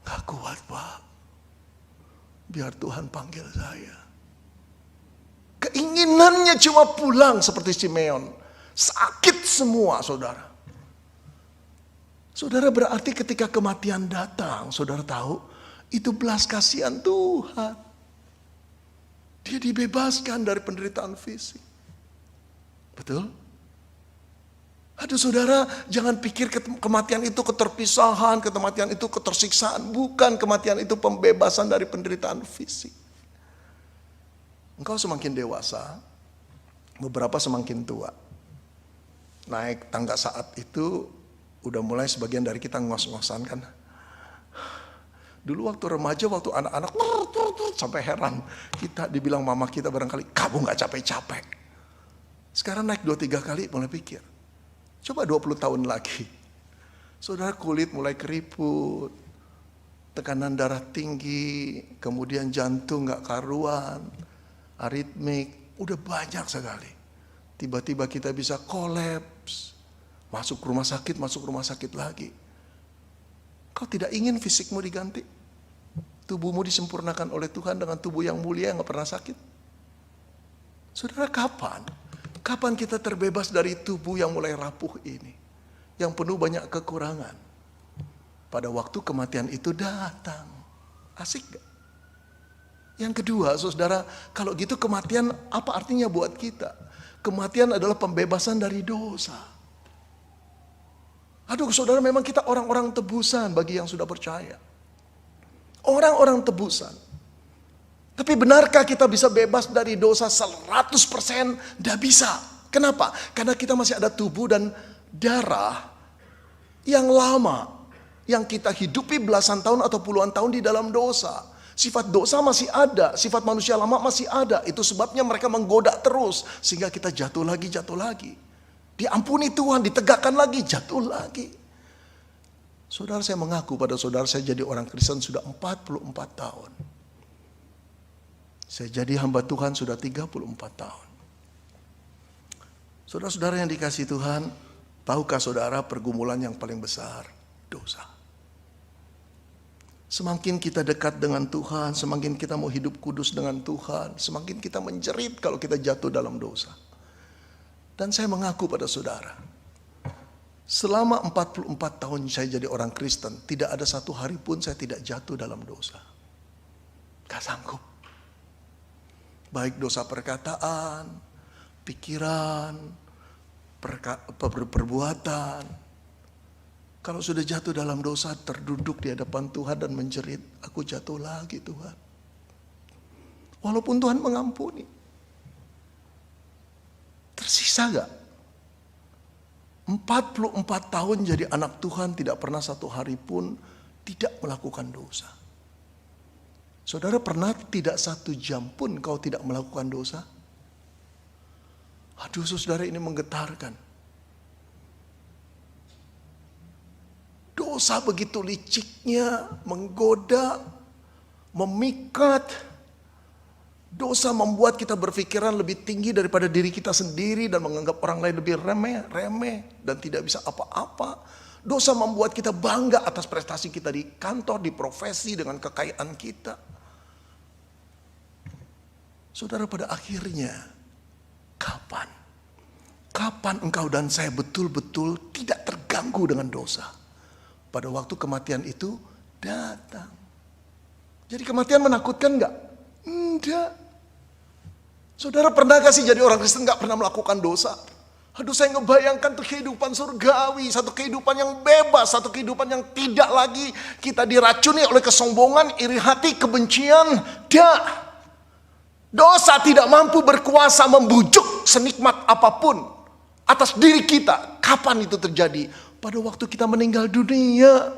gak kuat Pak, biar Tuhan panggil saya. Keinginannya cuma pulang seperti Simeon. Sakit semua saudara. Saudara, berarti ketika kematian datang, saudara tahu, itu belas kasihan Tuhan. Dia dibebaskan dari penderitaan fisik. Betul? Aduh saudara, jangan pikir kematian itu keterpisahan, kematian itu ketersiksaan. Bukan, kematian itu pembebasan dari penderitaan fisik. Engkau semakin dewasa, beberapa semakin tua. Naik tangga saat itu, udah mulai sebagian dari kita ngos-ngosan kan. Dulu waktu remaja, waktu anak-anak sampai heran. Kita dibilang mama kita barangkali, kamu gak capek-capek. Sekarang naik 2-3 kali mulai pikir. Coba 20 tahun lagi. Saudara, kulit mulai keriput. Tekanan darah tinggi. Kemudian jantung gak karuan. Aritmik. Udah banyak sekali. Tiba-tiba kita bisa kolaps. Masuk rumah sakit lagi. Kau tidak ingin fisikmu diganti? Tubuhmu disempurnakan oleh Tuhan dengan tubuh yang mulia yang gak pernah sakit? Saudara, kapan? Kapan kita terbebas dari tubuh yang mulai rapuh ini? Yang penuh banyak kekurangan. Pada waktu kematian itu datang. Asik gak? Yang kedua, saudara, kalau gitu kematian apa artinya buat kita? Kematian adalah pembebasan dari dosa. Aduh saudara, memang kita orang-orang tebusan bagi yang sudah percaya. Orang-orang tebusan. Tapi benarkah kita bisa bebas dari dosa 100%? Tidak bisa. Kenapa? Karena kita masih ada tubuh dan darah yang lama. Yang kita hidupi belasan tahun atau puluhan tahun di dalam dosa. Sifat dosa masih ada. Sifat manusia lama masih ada. Itu sebabnya mereka menggoda terus. Sehingga kita jatuh lagi. Diampuni Tuhan, ditegakkan lagi, jatuh lagi. Saudara, saya mengaku pada saudara, saya jadi orang Kristen sudah 44 tahun. Saya jadi hamba Tuhan sudah 34 tahun. Saudara-saudara yang dikasihi Tuhan, tahukah saudara pergumulan yang paling besar? Dosa. Semakin kita dekat dengan Tuhan, semakin kita mau hidup kudus dengan Tuhan, semakin kita menjerit kalau kita jatuh dalam dosa. Dan saya mengaku pada saudara, selama 44 tahun saya jadi orang Kristen, tidak ada satu hari pun saya tidak jatuh dalam dosa. Gak sanggup. Baik dosa perkataan, pikiran, perbuatan. Kalau sudah jatuh dalam dosa, terduduk di hadapan Tuhan dan menjerit, aku jatuh lagi Tuhan. Walaupun Tuhan mengampuni. Tersisa gak? 44 tahun jadi anak Tuhan, tidak pernah satu hari pun tidak melakukan dosa. Saudara pernah tidak satu jam pun kau tidak melakukan dosa? Aduh saudara, ini menggetarkan. Dosa begitu liciknya, menggoda, memikat. Dosa membuat kita berpikiran lebih tinggi daripada diri kita sendiri dan menganggap orang lain lebih remeh dan tidak bisa apa-apa. Dosa membuat kita bangga atas prestasi kita di kantor, di profesi, dengan kekayaan kita. Saudara, pada akhirnya, kapan engkau dan saya betul-betul tidak terganggu dengan dosa? Pada waktu kematian itu datang. Jadi kematian menakutkan enggak? Enggak. Saudara pernah gak sih jadi orang Kristen gak pernah melakukan dosa? Aduh, saya ngebayangkan tuh kehidupan surgawi, satu kehidupan yang bebas, satu kehidupan yang tidak lagi kita diracuni oleh kesombongan, iri hati, kebencian. Dosa tidak mampu berkuasa membujuk senikmat apapun atas diri kita. Kapan itu terjadi? Pada waktu kita meninggal dunia.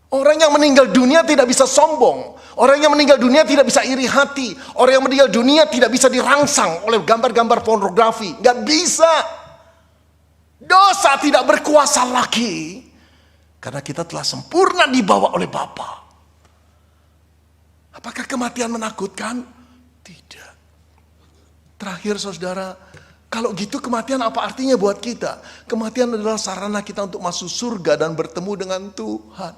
Orang yang meninggal dunia tidak bisa sombong. Orang yang meninggal dunia tidak bisa iri hati. Orang yang meninggal dunia tidak bisa dirangsang oleh gambar-gambar pornografi. Gak bisa. Dosa tidak berkuasa lagi. Karena kita telah sempurna dibawa oleh Bapa. Apakah kematian menakutkan? Tidak. Terakhir saudara, kalau gitu kematian apa artinya buat kita? Kematian adalah sarana kita untuk masuk surga dan bertemu dengan Tuhan.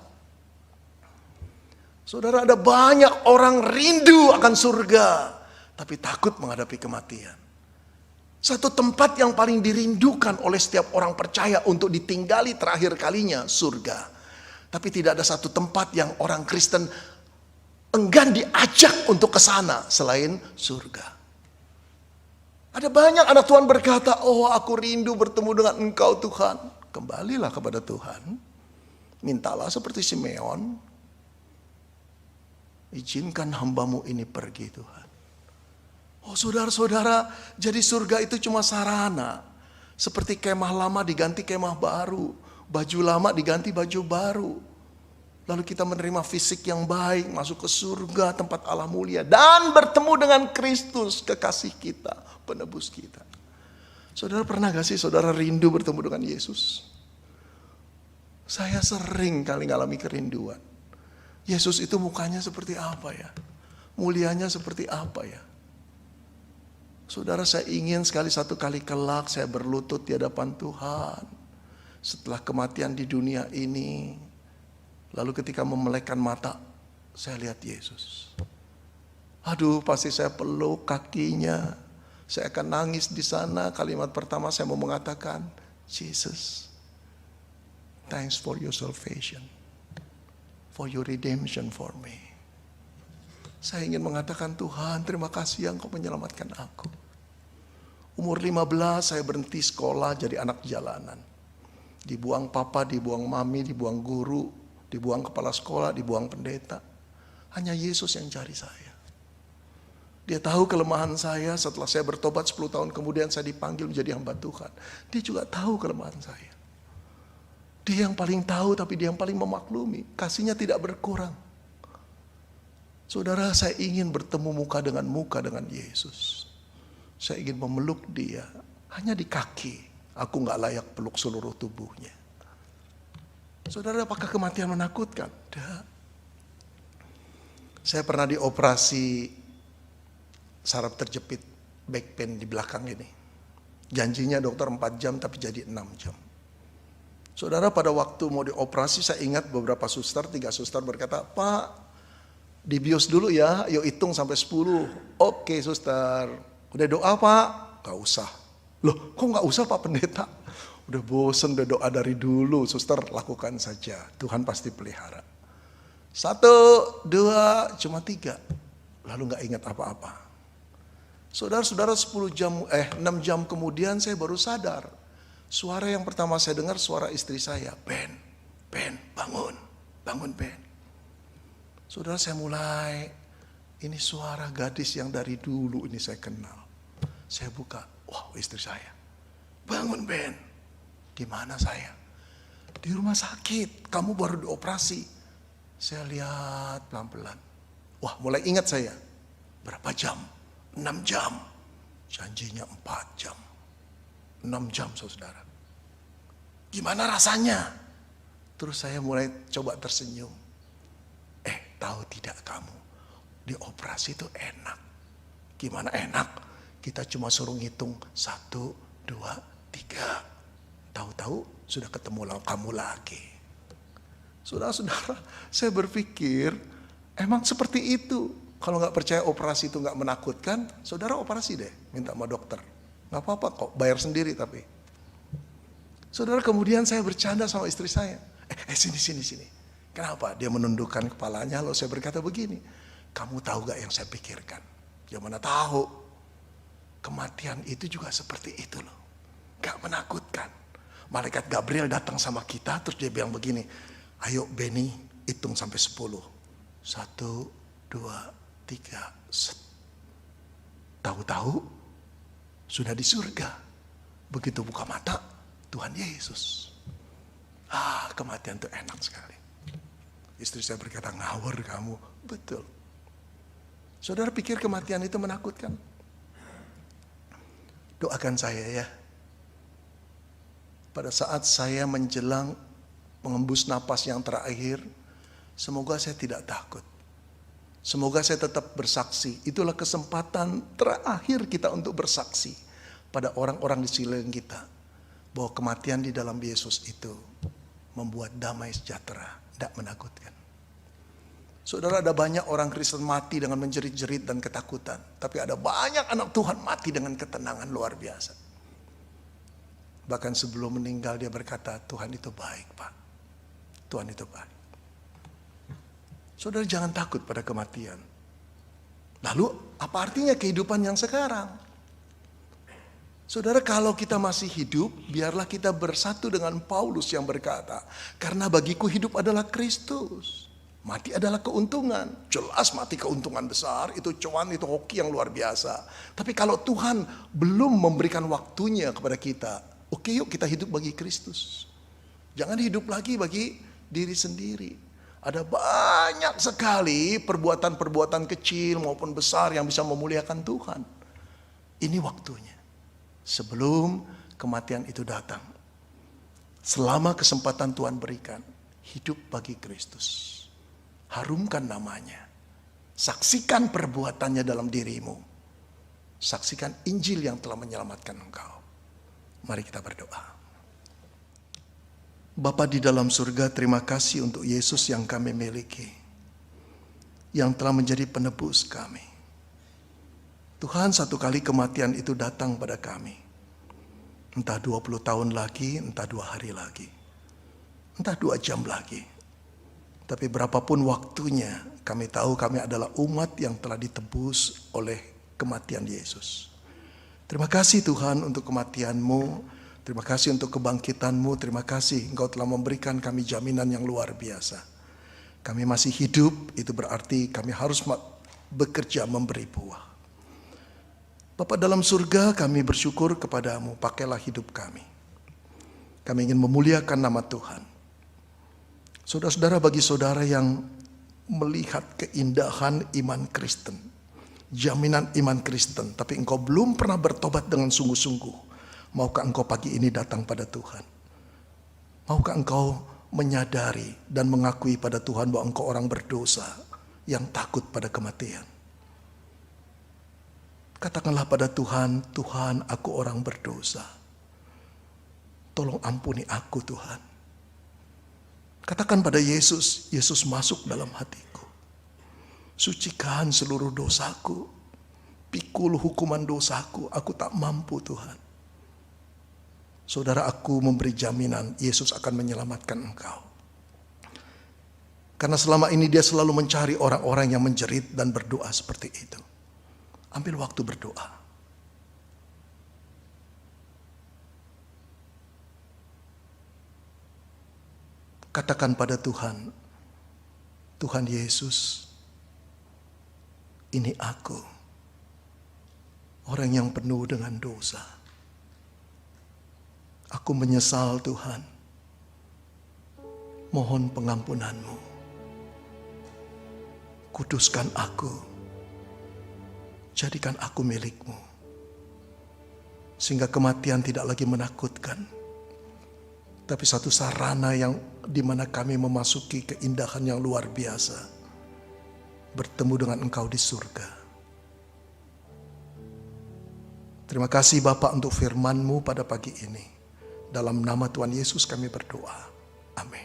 Saudara, ada banyak orang rindu akan surga, tapi takut menghadapi kematian. Satu tempat yang paling dirindukan oleh setiap orang percaya untuk ditinggali terakhir kalinya, surga. Tapi tidak ada satu tempat yang orang Kristen enggan diajak untuk ke sana selain surga. Ada banyak anak Tuhan berkata, oh aku rindu bertemu dengan Engkau Tuhan. Kembalilah kepada Tuhan. Mintalah seperti Simeon. Izinkan hambamu ini pergi Tuhan. Oh saudara-saudara, jadi surga itu cuma sarana. Seperti kemah lama diganti kemah baru. Baju lama diganti baju baru. Lalu kita menerima fisik yang baik, masuk ke surga, tempat Allah mulia. Dan bertemu dengan Kristus, kekasih kita, penebus kita. Saudara pernah gak sih saudara rindu bertemu dengan Yesus? Saya sering kali ngalami kerinduan. Yesus itu mukanya seperti apa ya? Mulianya seperti apa ya? Saudara, saya ingin sekali satu kali kelak saya berlutut di hadapan Tuhan. Setelah kematian di dunia ini. Lalu ketika memelekkan mata, saya lihat Yesus. Aduh, pasti saya peluk kakinya. Saya akan nangis di sana. Kalimat pertama saya mau mengatakan, Jesus, thanks for your salvation. For your redemption for me. Saya ingin mengatakan, Tuhan terima kasih yang Kau menyelamatkan aku. Umur 15 saya berhenti sekolah jadi anak jalanan. Dibuang papa, dibuang mami, dibuang guru, dibuang kepala sekolah, dibuang pendeta. Hanya Yesus yang cari saya. Dia tahu kelemahan saya. Setelah saya bertobat 10 tahun kemudian saya dipanggil menjadi hamba Tuhan. Dia juga tahu kelemahan saya. Dia yang paling tahu, tapi dia yang paling memaklumi. Kasihnya tidak berkurang. Saudara, saya ingin bertemu muka dengan Yesus. Saya ingin memeluk dia. Hanya di kaki. Aku gak layak peluk seluruh tubuhnya. Saudara, apakah kematian menakutkan? Tidak. Saya pernah dioperasi saraf terjepit, back pain di belakang ini. Janjinya dokter 4 jam, tapi jadi 6 jam. Saudara, pada waktu mau dioperasi saya ingat beberapa suster, 3 suster berkata, "Pak, dibius dulu ya, yuk hitung sampai 10. Oke suster. Udah doa Pak? Gak usah. Loh kok gak usah Pak Pendeta? Udah bosen udah doa dari dulu. Suster, lakukan saja, Tuhan pasti pelihara. 1, 2, cuma 3. Lalu gak ingat apa-apa. Saudara-saudara, 6 jam kemudian saya baru sadar. Suara yang pertama saya dengar suara istri saya, Ben, bangun, Ben. Saudara, saya mulai, ini suara gadis yang dari dulu ini saya kenal. Saya buka, wah istri saya, bangun Ben. Di mana saya? Di rumah sakit, kamu baru dioperasi. Saya lihat pelan-pelan. Wah mulai ingat saya, berapa jam? 6 jam. Janjinya 4 jam. 6 jam saudara. Gimana rasanya? Terus saya mulai coba tersenyum. Tahu tidak kamu, dioperasi itu enak. Gimana enak? Kita cuma suruh ngitung 1, 2, 3. Tahu-tahu sudah ketemu kamu lagi. Saudara-saudara, saya berpikir emang seperti itu. Kalau nggak percaya operasi itu nggak menakutkan, saudara operasi deh, minta sama dokter. Nggak apa-apa kok, bayar sendiri tapi. Saudara, kemudian saya bercanda sama istri saya. Sini. Kenapa? Dia menundukkan kepalanya, lalu saya berkata begini, kamu tahu gak yang saya pikirkan? Ya mana tahu, kematian itu juga seperti itu loh, gak menakutkan. Malaikat Gabriel datang sama kita, terus dia bilang begini, ayo Benny hitung sampai 10. 1, 2, 3, set. Tahu-tahu sudah di surga. Begitu buka mata, Tuhan Yesus. Kematian itu enak sekali. Istri saya berkata, ngawur kamu. Betul. Saudara pikir kematian itu menakutkan? Doakan saya ya. Pada saat saya menjelang mengembus napas yang terakhir, semoga saya tidak takut. Semoga saya tetap bersaksi. Itulah kesempatan terakhir kita untuk bersaksi pada orang-orang di sekeliling kita. Bahwa kematian di dalam Yesus itu membuat damai sejahtera. Tidak menakutkan. Saudara, ada banyak orang Kristen mati dengan menjerit-jerit dan ketakutan. Tapi ada banyak anak Tuhan mati dengan ketenangan luar biasa. Bahkan sebelum meninggal dia berkata, Tuhan itu baik Pak. Tuhan itu baik. Saudara, jangan takut pada kematian. Lalu apa artinya kehidupan yang sekarang? Saudara, kalau kita masih hidup, biarlah kita bersatu dengan Paulus yang berkata, karena bagiku hidup adalah Kristus. Mati adalah keuntungan. Jelas mati keuntungan besar, itu cuan, itu hoki yang luar biasa. Tapi kalau Tuhan belum memberikan waktunya kepada kita, oke yuk kita hidup bagi Kristus. Jangan hidup lagi bagi diri sendiri. Ada banyak sekali perbuatan-perbuatan kecil maupun besar yang bisa memuliakan Tuhan. Ini waktunya. Sebelum kematian itu datang. Selama kesempatan Tuhan berikan, hidup bagi Kristus. Harumkan namanya. Saksikan perbuatannya dalam dirimu. Saksikan Injil yang telah menyelamatkan engkau. Mari kita berdoa. Bapa di dalam surga, terima kasih untuk Yesus yang kami miliki. Yang telah menjadi penebus kami. Tuhan, satu kali kematian itu datang pada kami. Entah 20 tahun lagi, entah 2 hari lagi. Entah 2 jam lagi. Tapi berapapun waktunya, kami tahu kami adalah umat yang telah ditebus oleh kematian Yesus. Terima kasih Tuhan untuk kematian-Mu. Terima kasih untuk kebangkitan-Mu. Terima kasih Engkau telah memberikan kami jaminan yang luar biasa. Kami masih hidup, itu berarti kami harus bekerja memberi buah. Bapa dalam surga, kami bersyukur kepadamu, pakailah hidup kami. Kami ingin memuliakan nama Tuhan. Saudara-saudara, bagi saudara yang melihat keindahan iman Kristen, jaminan iman Kristen, tapi engkau belum pernah bertobat dengan sungguh-sungguh, maukah engkau pagi ini datang pada Tuhan? Maukah engkau menyadari dan mengakui pada Tuhan bahwa engkau orang berdosa yang takut pada kematian? Katakanlah pada Tuhan, Tuhan aku orang berdosa. Tolong ampuni aku Tuhan. Katakan pada Yesus, Yesus masuk dalam hatiku. Sucikan seluruh dosaku. Pikul hukuman dosaku, aku tak mampu Tuhan. Saudara, aku memberi jaminan Yesus akan menyelamatkan engkau. Karena selama ini dia selalu mencari orang-orang yang menjerit dan berdoa seperti itu. Ambil waktu berdoa. Katakan pada Tuhan, Tuhan Yesus, ini aku, orang yang penuh dengan dosa. Aku menyesal Tuhan, mohon pengampunan-Mu. Kuduskan aku, jadikan aku milik-Mu. Sehingga kematian tidak lagi menakutkan, tapi satu sarana yang dimana kami memasuki keindahan yang luar biasa, bertemu dengan Engkau di surga. Terima kasih Bapa untuk firman-Mu pada pagi ini. Dalam nama Tuhan Yesus kami berdoa. Amin.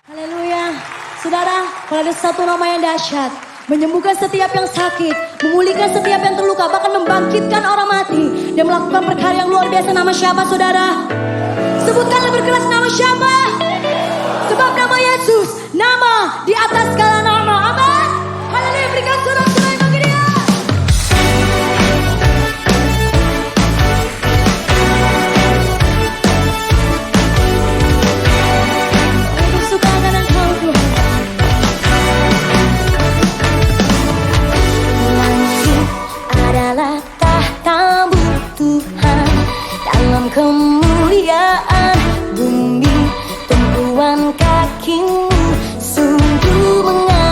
Haleluya. Saudara, kalau ada satu nama yang dahsyat, menyembuhkan setiap yang sakit, memulihkan setiap yang terluka, bahkan membangkitkan orang mati, dan melakukan perkara yang luar biasa, nama siapa saudara? Sebutkanlah berkeras nama siapa? Sebab nama Yesus, nama di atas segala nama. Amin. Haleluya, berikan sorak-sorai bagi Dia. Aku suka dengan Kau Tuhan. Langit adalah tahta-Mu Tuhan, dalam kemuliaan bumi tumpuan kaki-Mu sungguh mengagumkan.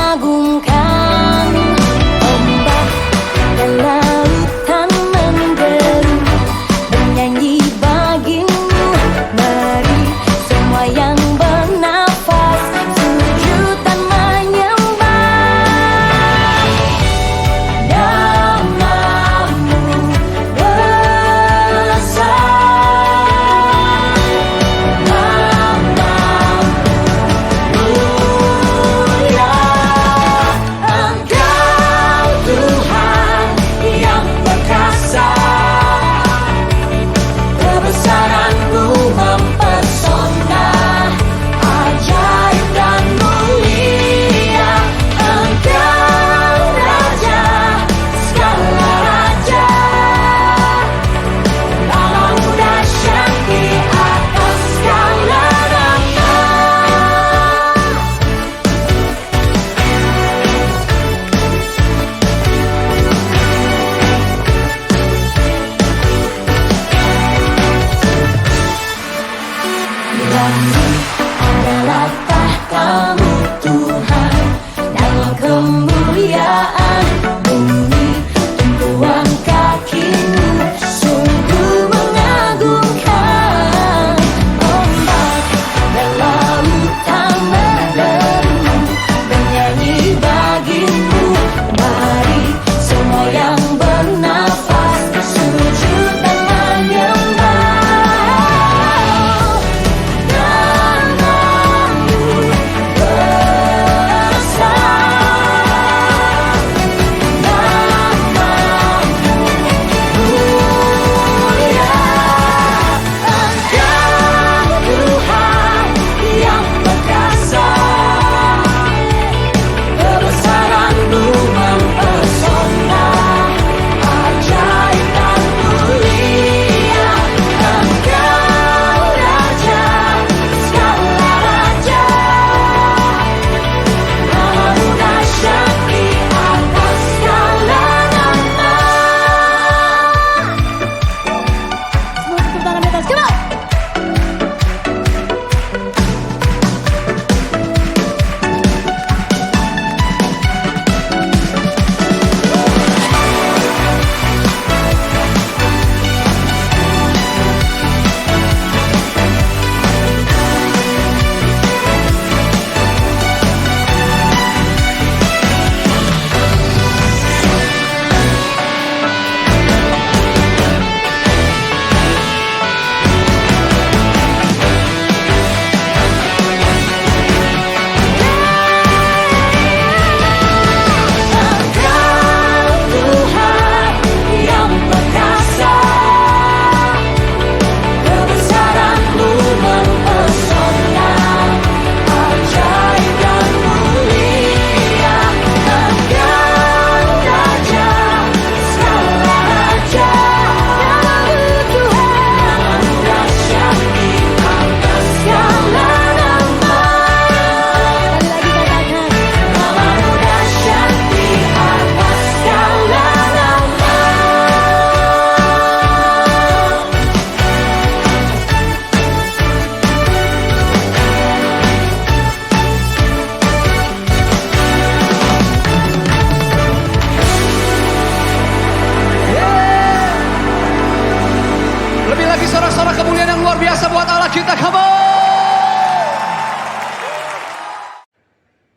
lagi sorak-sorak kemuliaan yang luar biasa buat Allah kita. Come on.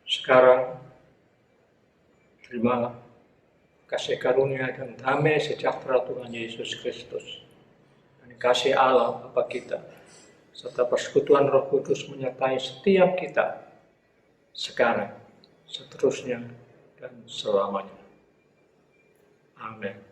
Sekarang terimalah kasih karunia dan damai sejahtera Tuhan Yesus Kristus dan kasih Allah Bapa kita serta persekutuan Roh Kudus menyertai setiap kita sekarang, seterusnya, dan selamanya. Amin.